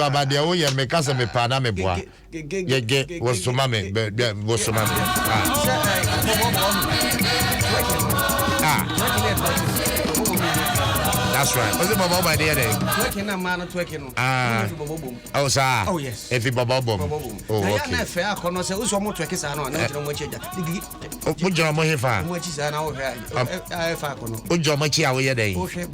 About the way you make us a me pana me boy. Ye was to mammy, was to mammy. That's right. What's it about my dear day? Twerking a man twerking. Oh, sir. Oh, yes. If you bubble. Oh, okay. I fair corner say, who's more twerkers? I know much. Put your money for which is an hour. I found. Put your money away a day. Okay.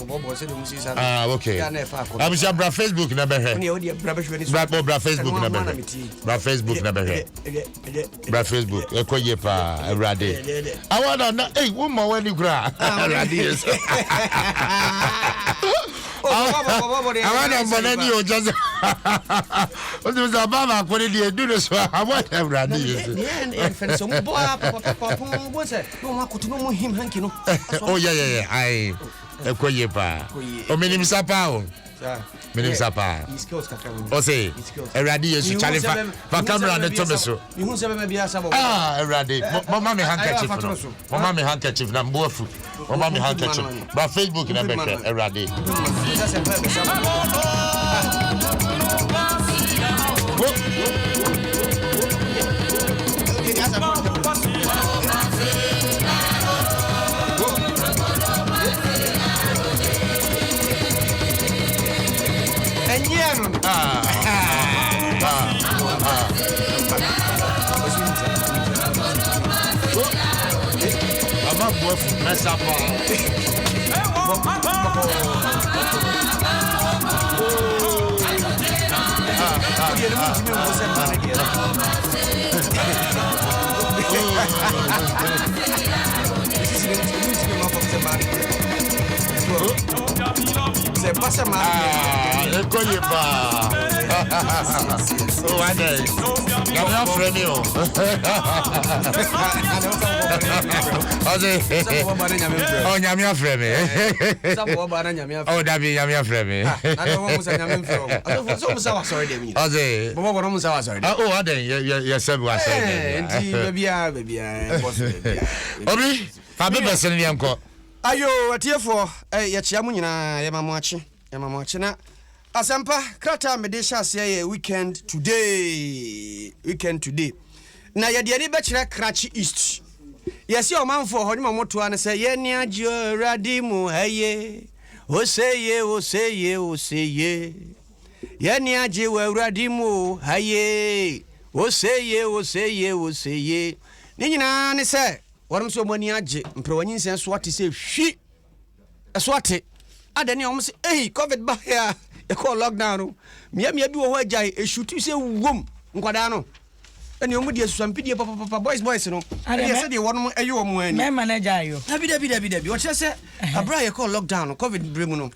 I'm sure Bra Facebook never heard. Bra Facebook never heard. Bra Facebook never heard. Bra Facebook. A coye pa a radi. I want to know. Hey, woman, when you cry. Radius. I want to money or just what was about when you do this. I want to run oh, yeah. I a coyepa. Oh, Minim Sapao. Minim Sapa. Oh, say a radius challenge for camera and the Tomaso. You won't say maybe a radi. Mamma handkerchief. Mamma handkerchief. Number food. Mamma handkerchief. But Facebook in a radi. I'm not going to mess up. C'est pas ça mal. Le collier pas. Oh allez. Gamin frère oh. Oh nyamia frère me. Ça va ba na nyamia. Oh dabi nyamia frère me. Na wo musa nyamia frère. So musa wa sorry dem. Oze. Bobo bono musa wa sorry. Oh aden ya sabu wa sorry. Enti baby boss baby. Obi, fa be person ni anko. Ayo atiefo ya chiamu nyina ya mamwachi na asampa krata medesha ase weekend today na ya de ni be kire krachi east yesi o manfo ho ni moto an se ye ni agio radimu haye oseye ye ni agi wa radimu haye oseye ni nyina ne se warum so mani age mprewanyin sen so ate se hwi so ate adani o mse covid ba ya e call lockdown mia bi wo ho agai e shutu se wom nkwada no eni o mu die susampidie papa boys no e se de won ayi o mu ani me manager ayo dabi o chese abra ye call lockdown covid bremu no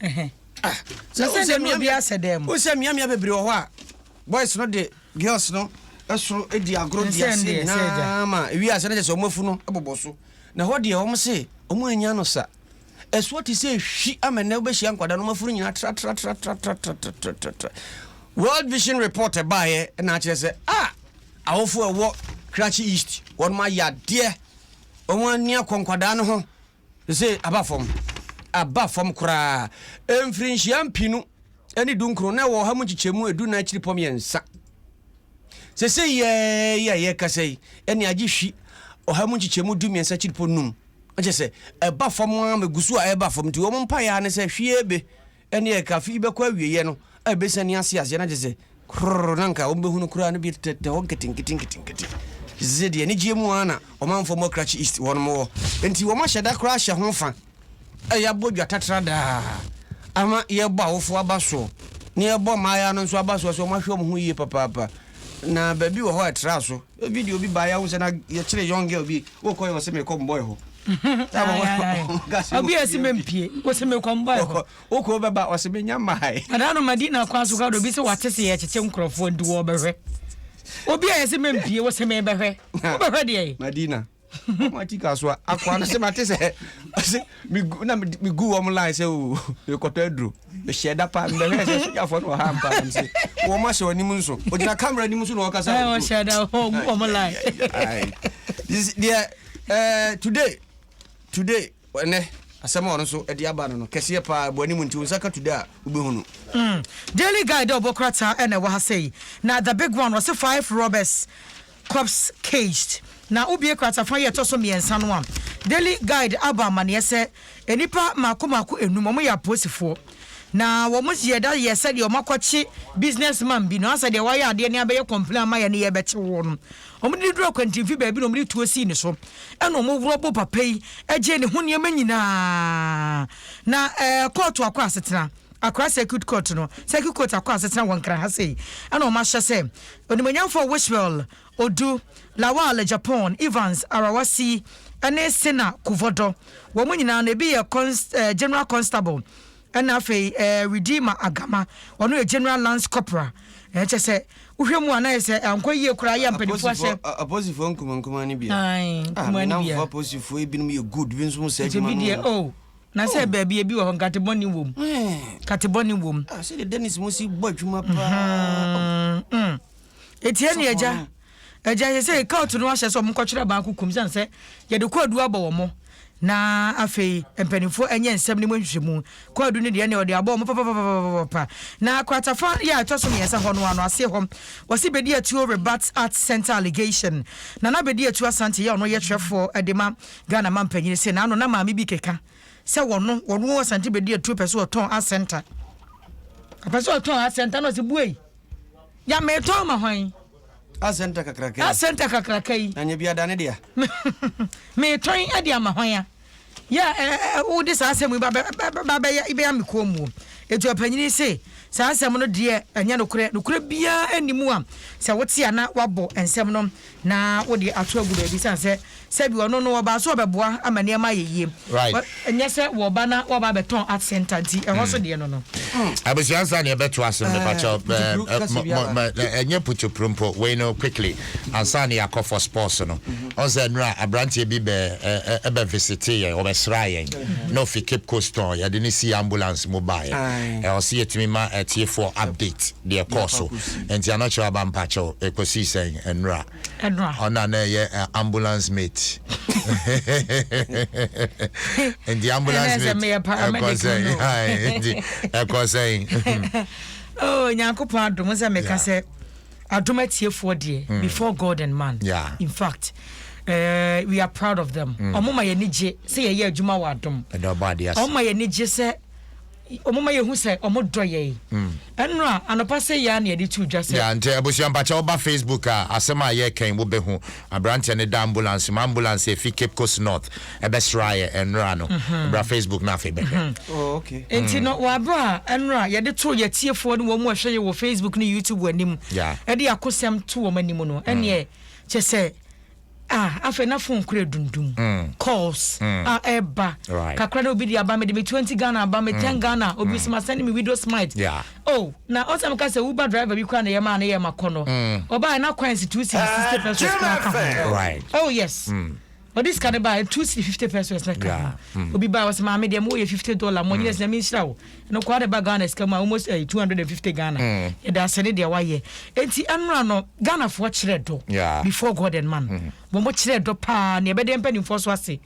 se mi obi asedem o se mia bebre wo ho a boys no de girls no eso edi agro dia se na ma wi ase na se omafu no eboboso na ho de o mse o mu anya no sa eso ti se hwi amene obehia nkwada no mafuru nyina tra World Vision report by na che se awofo ewo Krachi East won ma ya de o mu ania konkwada no ho se abafom kura emfrinhia mpinu eni dunkro na wo ha mu chichemu edu na chiripom yensa se ye kasei eni agi hwi o ha mu chichemu du miensa chiripo num aje se eba fom amegusu a eba fom ti wo mpa ya ne se hwiebe eni e kafi be kwa wieye no ebe se ni ase na je se nanka o behunu kura no bi tete o ketinkitin zedi eni giemu ana o manfo mo Krachi East won mo enti wo ma hyeda kura hye ho fa ya bodwa tatrada ama ye bo awofo abaso ne ye bo maya no nso abaso so ma hwe mo ho yie papa na baby wo ho atra so video bi ba ya wo se na ye kire young girl bi wo koy wo se me come boy ho obi asime mpie wo se me come boy ho wo ko beba wo se me nyamai adano madina kwa so ka do bi se watese ye kyeche nkrofo ndi wo behwe obi asime mpie wo se me behwe wo behwe de madina matika so akwa na se matese mi gu wo mline se o e koto adro e sheda pa mbele se ya fo no ha mpa se wo ma se oni munso o dina camera ni munso no o kasa o sheda wo mline this today ne asema ono so edi aba no kese pa boni mu nti unsaka today ubehunu Daily Guide obokrata ene wa say na the big one was 5 robbers cops caged na obie krata fa ye to so miensa no am Daily Guide aba mane se enipa makomako enum mo ya posifo na wo mo ye da ye se de o makwachi businessman bi no asa de wa ya de ne abaye complain ma ye ne ye beche wo no o mo di dro kwantimfi ba bi no mo di tuo si ni so e no mo wrobo papa yi eje ne ho ne manyina na court akwa asetena akra circuit court no circuit court akwa asetena wankra ha sei ana o ma hye se onimanyamfo Wishwell Odu Lawal Japan Evans Arawasi ane Sena Kuvodo wo mo nyina na bi ye general constable and afi Redeemer Agama ono ye general lance corporal chese uhwemu ana se anko yie kura ya mpanifo ase aposifo nkuma ni bia ai nkuma ni bia aposifo ebinum ye good bi nso se adwuma no oh na se baabi ebi wo kateboni wom kateboni wom se de Dennis Mosi bo adwuma pa etieni eja se court no ahye so mkotwere ba akukum san se ye de koadu aba wo mo na afei empanifo enye nsem ne mohwehwemu koadu ne de ne ode aba wo papa na kwatafa ya toso me yesa ho no ano ase ho wasi bedi atuo rebat art center allegation na bedi atuo asante ya ono ye twefo edema Ghana mampanyine se na ano na maami bi keka se wono asante bedi atuo pese oton art center apese oton art center no se buei ya me to ma hwan asenta kakrakai anya bia dane dia me toin ade amahwan ya wo de sa asemu ba ya ibe ya mekomu etu apanyini se sa asemu no de anya nokure bia animu a se wote ana wabo ensem no na wo de ato agu ba bi se bi ono no ba so beboa amane ma yeye enya se wo ba na wo ba beton art center ti e ho so de no no abesiansa ne beto asem be pacho enye putu prompo we no quickly ansani yakọ for sports no onse nura abrantie bi be visit ye obesra ye no fi Cape Coast ya de ni si ambulance mobile e o si etimi ma tie for update de course enti anocho abampacho ekosi sen nura ona na ye ambulance mate and the ambulance mate oh nyankopon adom se meka se adomatie de before God and man in fact we are proud of them omoma ye nije se ye adwuma wa adom omoma ye nije se omoma ye hu se omodo ye enra anopa se ya na ye tu dwa se ya nte abusian pacha oba Facebook asema ye kan wo behu abrante ne da ambulance e fi Cape Coast North ebesraye enra no bra Facebook na fe be oh okay enti no wa bra enra ye de to ye tiefo no wo mu hwe ye wo Facebook ni YouTube wanim e de akosem to wo manim no ene che se afa na phone kure dundum calls eba kakra na obi di aba me de 20 Ghana aba me 10 Ghana obi sima send me video smite oh na osam ka say Uber driver bi kwa na ye ma na ye makono oba na kwansi 260 pesos right oh yes but this can buy 250 pesos na ka obi buy was ma me dem wo ye $50 money yes na me nshira wo no kwa de ba Ghana scam almost 250 Ghana e da sene de wa ye enti anura no Ghana fo kire do before God and man bo mo kire do pa na e be de mpani fo so ase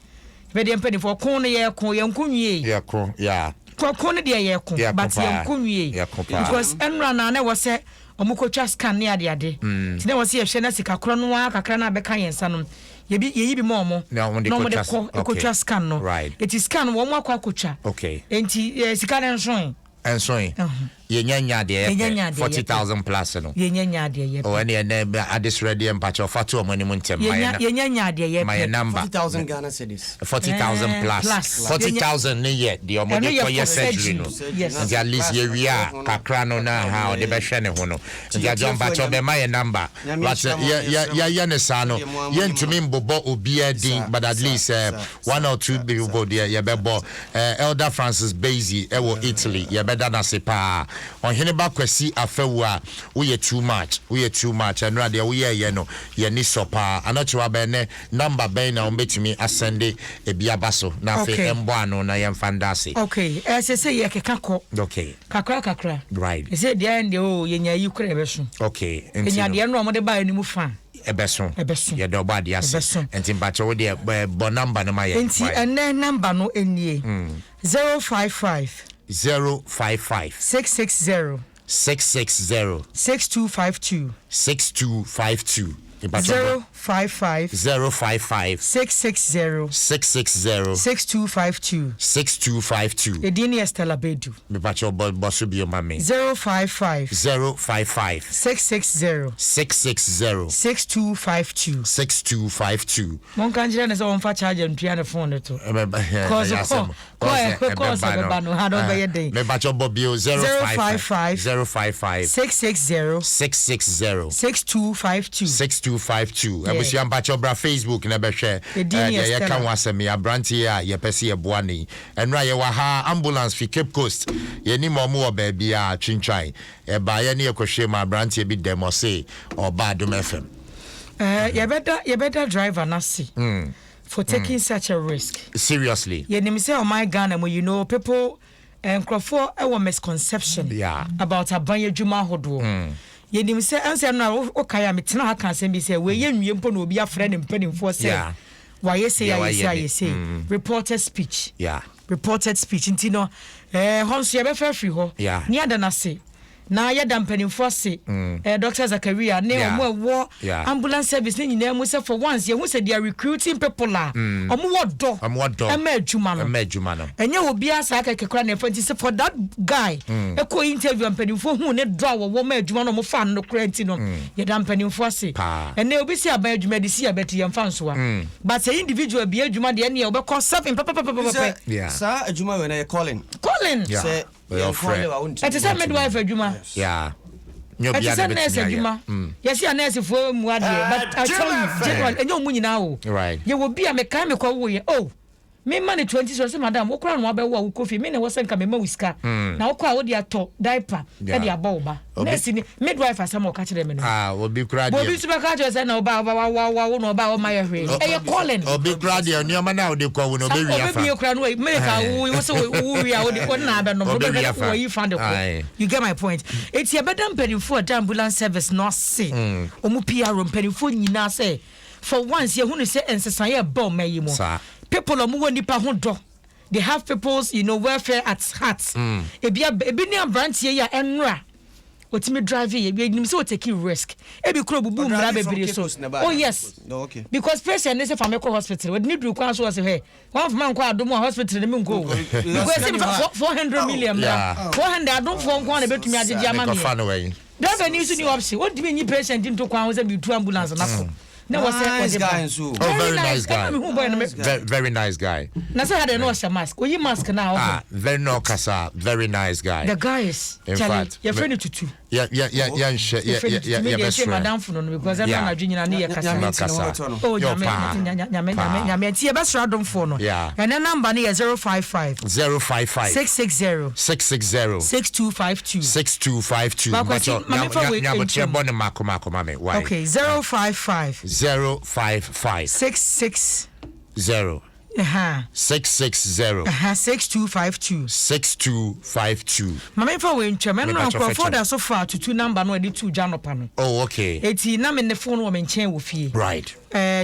be de mpani fo kon ne ye kon ye nkunwie kon ne de ye kon but ye nkunwie because anura na wo se omukotwa scan ne ade ti na wo se ye hwe na sika kro no wa kakra na be kan yensa no ye bi mo no mo de ko scan no it is scan wo mo akwa enti sika na ensoin ye nyanya de 40,000 plus no ye nyanya de ye o ene adis ready empacho fatu o mani muntem ye nyanya de ye my number 40,000 Ghana cedis 40,000 plus 40,000 ne ye de o mo de ko ye surgery no and at least ye wia kakra no na ha o de be hwe ne ho no ya John Bacho be my number but ya ne sa no ye ntumi mbobo obi adin but at least one or two people there ye be bo Elder Francis Basie e wo Italy ye be da na sepa on hene ba kwasi afewu a we too much and rather we ye no ye ni sopa anacho ba ne number ben na ombetimi asende e bia baso na afi embo ano na ye mfandase okay say ye kekako okay kakra right say the end o ye nya yi kure be so okay nya de no mo de ba ni mu fa ebeso ye do ba dia ase enti mpacho wo de bo number no ma ye enti ene number no enie 055 660 6252 055 660 6252 Edini Estela Bedu me pacho bosu bi o mame 055 660 6252 mon kanjira ne so on fa charge ntua ne phone to cause bano ha do be yeden me pacho bobio 055 660 6252 abusia mpacho bra Facebook na behwe ye kan wasem ya brantie a ye pese ye boani enra ye wa ha ambulance fi Cape Coast ye ni mo mo ba bia twintwan e ba ye ne ekohwe ma brantie bi demo say oba Adom FM you better driver na see for taking such a risk seriously ye nim say oh my Ghana mo you know people crofo e wo misconception about abanye djuma hodo yenim say answer na o kaya metena ha kan bi say we ye nwie mpo na obi afre ne mpanimfo say why you say reported speech ntino honso ye be fa free ho ni ada na say na ya da mpanimfo say Dr. Zakaria ne omo ambulance service ni nyina mu say for once ye hu say they are recruiting people la omo wodo ema adwuma no enye obi asa aka kekra na fanti say for that guy eko interview mpanimfo hu ne do wo ma adwuma no mo fa no krenti no ye da mpanimfo say ene obi si aban adwuma de si abeti ye mfa nso a but say individual bi adwuma de ene obe call 7 sa adwuma we na ye calling say your friend it is midwife adwuma It's a nurse adwuma yes ya nurse for mu ade but I tell you general enyo mu nyina o ye wo bia me kan me kwa wo ye me man 20 so madam wo kra no abewo wo kofi me ne wo senka me ma wiska na wo kwa wo de ato diaper e de aba oba nurse ni midwife asem o ka kire me no obi kra de obi super ka say na oba wo no oba o ma ye hwe e ye calling obi kra de ni o ma na wo de kwa wo no be wi afa obi kra no me ka wo so wo wi a wo de ko na abe no wo yi fan de ko you get my point it's your bedam pedifo ambulance service no say omu PR pedifo nyina say for once ye hunu say ensesan ye ba o mayi mo people omu woni pa ho do they have people's welfare at heart ebi ni abrantie ya enra otimi drive ye bi nim say o take risk ebi kro bubu mra bebere so oh yes okay because patient dey say fameko hospital we need do kwan so say hey one of man kwa Adom hospital ne me go because 400 million 400 Adom for kwan na betumi agege ama me driver ni so ni option o dimi nyi patient into kwan say be two ambulance na ko no was nice guy so very nice guy very nice guy na say had no mask o yi mask na very no kasa very nice guy the guy is in fact your friend tutu yeah madam for no because I'm not junior na ye kasa oh nyame tie be sra Adom for no and the number na 055 660 6252 okay 055 660 6252 mama fa we ntwa me no for that so far to two number no e 2 janopa no oh okay eti na me ne phone wo me nchen wo fie right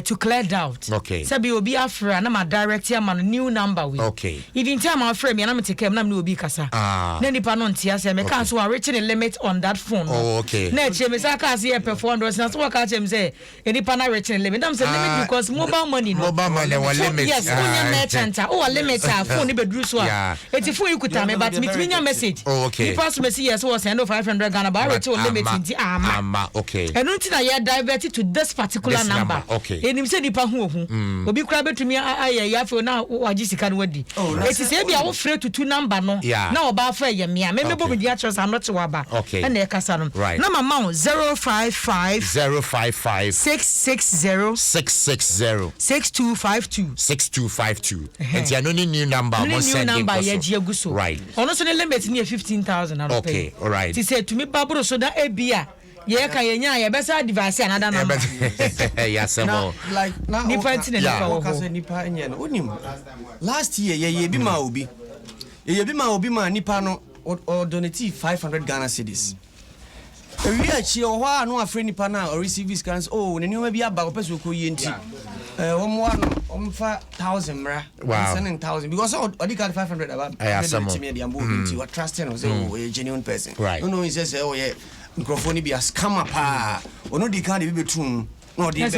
to clear doubt okay sabi obi afra na ma direct ya ma new number we okay even time afra me na me take na me obi kasa na nipa no ntia say me can so reaching a limit on that phone oh okay na che me say ka say e perform na so ka che me say nipa na reaching a limit am say limit because mobile money one limit yes onya merchant o limit phone ni bedru so a eti phone ikuta me but me nya message oh okay nipa so me say yes was send 500 Ghana but reach limit nti okay enu nti na ye divert to this particular number enim se nipa hu obi kura betumi aye ya fe na waji sika no wadi eti se bia wo frɛ tutu number no na oba fa ye me mebo bi dia chance am not waba na e kasa no na mama 055 660 6252 enti ano ni new number mo send number ye ji aguso right ono so ne limit ni 15,000 okay all right ti se tumi baburo so da ebia ye ka ye nya ye besa device another number yasemo like now nipa ntine nipa wo ka se nipa enye no onim last year ye bi ma obi ye bi ma obi ma nipa no o donate 500 Ghana cedis we achi o hwa no afre nipa na or receive scans oh ne nyoma bi aba opeso ko yenti omo fa 1000 mra sending 1000 because odi card 500 about me the ambo yenti what trusting o say oh a genuine person no he says oh yeah microphone bi a scammer pa ono di card bi betum no di be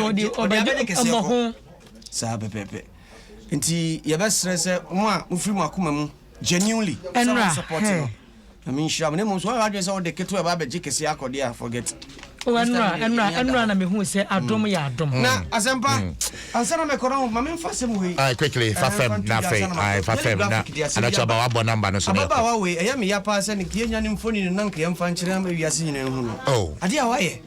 sa pepe nti ye be stress mo a mo free mo akoma mu genuinely support no I mean, sure, I'm not sure. I just saw the kid to a baby jikesi akodi. I forget. Oh, Enra, na me who say adom ya adom. Na asempa. Ansana me koran, mama mfa sem we. Quickly, fafem na fe. Fafem na. Anacho ba wabo number no so. Baba wa we, eya me ya pa se ne kienya ni mfoni ne nanka yemfa nkyere am wiase nyina hu no. Oh. Ade a waye.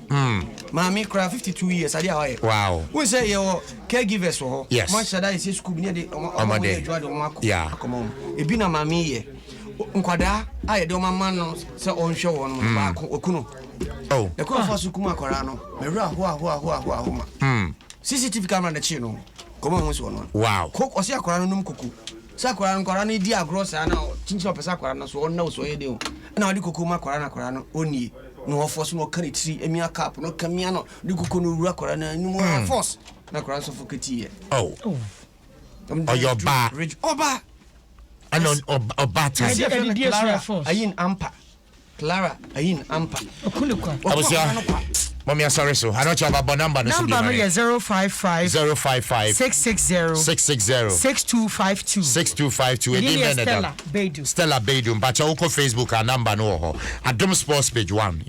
Mama cry 52 years ade a waye. Wow. We say you caregivers ho. Yes. Much that is school ni de omo de. Yeah. Ebi na mama ye. Nkwada aye de mama no se onhwe won no ba okuno. Oh. The call for Sukuma Corano. Mera hua. CCTV camera na chino. Come on, one. Wow. Cook or Sia Corano num cuckoo. Sakuran Corani dia gross and now chinch of Sakurana so no so you do. Now the Kukuma Corano only no force no carry tree, Emia cap, no camiano, the Kukunu Rakorana, no more force. Na Koran so fuketi. Oh. Or your bar. Oba. And on Obata. Ayin Ampa. Clara, Ayin Ampa. I was Mommy, sorry, so I don't have a number. Number is 055 660 6252. Stella Beidum. Stella Beidum. But you Facebook and number no. Adom Sports page 1.